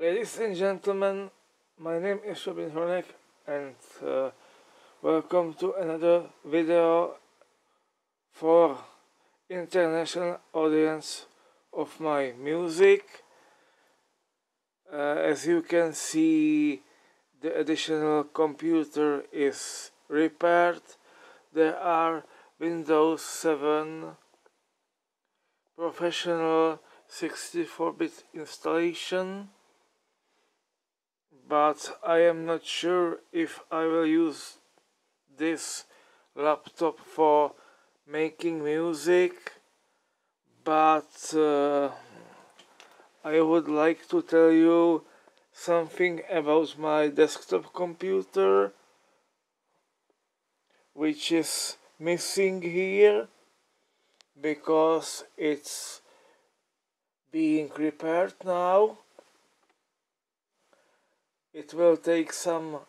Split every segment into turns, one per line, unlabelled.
Ladies and gentlemen, my name is Robin Hornek and welcome to another video for international audience of my music. As you can see, the additional computer is repaired. There are Windows 7 professional 64-bit installation, but I am not sure if I will use this laptop for making music, but I would like to tell you something about my desktop computer, which is missing here because it's being repaired now. It will take some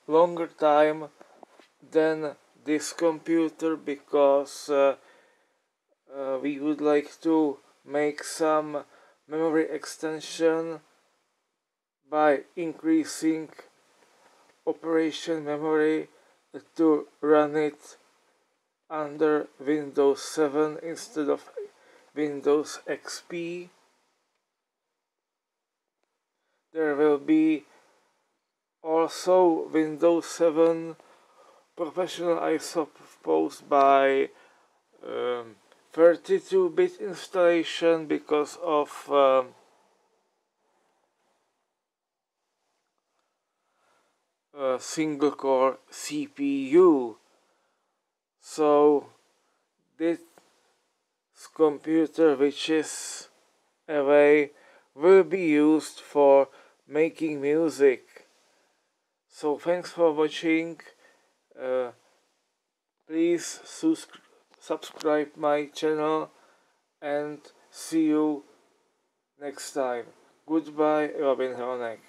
longer time than this computer because we would like to make some memory extension by increasing operation memory to run it under Windows 7 instead of Windows XP. There will be also Windows 7 professional, I suppose, by 32-bit installation because of single core CPU. So this computer, which is away, will be used for making music. So thanks for watching. Please subscribe my channel and see you next time. Goodbye, Robin Hornek.